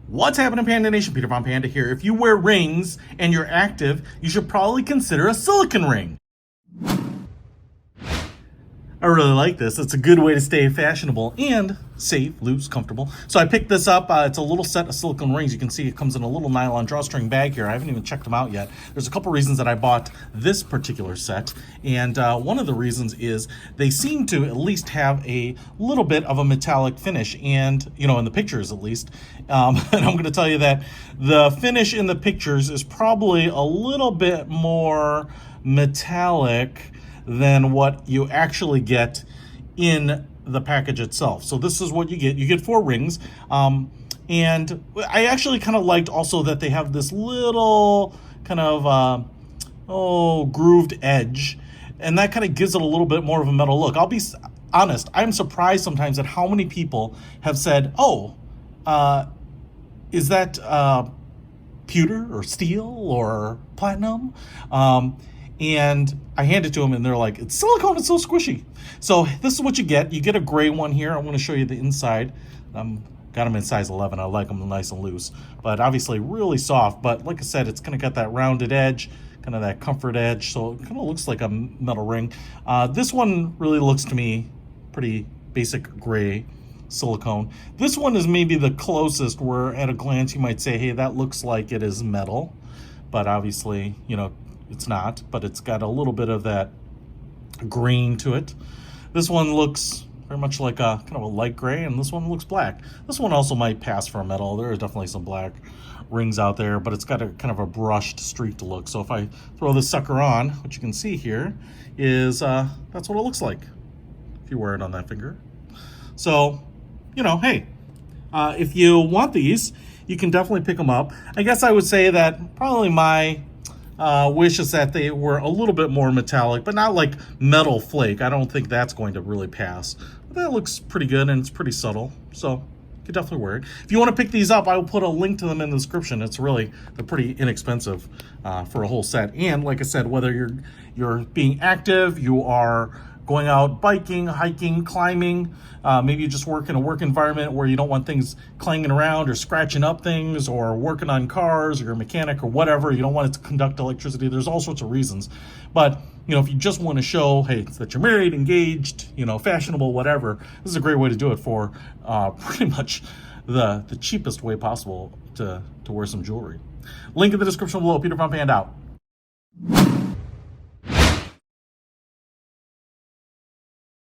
What's happening, Panda Nation? Peter Von Panda here. If you wear rings and you're active, you should probably consider a silicone ring. I really like this. It's a good way to stay fashionable and safe, loose, comfortable. So I picked this up. It's a little set of silicone rings. You can see it comes in a little nylon drawstring bag here. I haven't even checked them out yet. There's a couple reasons that I bought this particular set. And one of the reasons is they seem to at least have a little bit of a metallic finish. And, you know, in the pictures at least. And I'm going to tell you that the finish in the pictures is probably a little bit more metallic than what you actually get in the package itself. So this is what you get. You get 4 rings. And I actually kind of liked also that they have this little kind of, grooved edge. And that kind of gives it a little bit more of a metal look. I'll be honest, I'm surprised sometimes at how many people have said, is that pewter or steel or platinum? And I hand it to them and they're like, it's silicone, it's so squishy. So this is what you get. You get a gray one here. I want to show you the inside. Got them in size 11. I like them nice and loose, but obviously really soft. But like I said, it's kind of got that rounded edge, kind of that comfort edge. So it kind of looks like a metal ring. This one really looks to me pretty basic gray silicone. This one is maybe the closest where at a glance you might say, hey, that looks like it is metal. But obviously, you know, it's not, but it's got a little bit of that grain to it. This one looks very much like a kind of a light gray, and this one looks black. This one also might pass for a metal. There are definitely some black rings out there, but it's got a kind of a brushed streaked look. So if I throw this sucker on, what you can see here is that's what it looks like if you wear it on that finger. So, you know, hey, if you want these, you can definitely pick them up. I guess I would say that probably my wish is that they were a little bit more metallic, but not like metal flake. I don't think that's going to really pass. But that looks pretty good and it's pretty subtle. So you can definitely wear it. If you want to pick these up, I will put a link to them in the description. They're pretty inexpensive for a whole set. And like I said, whether you're being active, you are going out biking, hiking, climbing, maybe you just work in a work environment where you don't want things clanging around or scratching up things, or working on cars, or you're a mechanic or whatever, you don't want it to conduct electricity. There's all sorts of reasons. But, you know, if you just want to show, hey, that you're married, engaged, you know, fashionable, whatever, this is a great way to do it for pretty much the cheapest way possible to wear some jewelry. Link in the description below. Peter Von Panda out.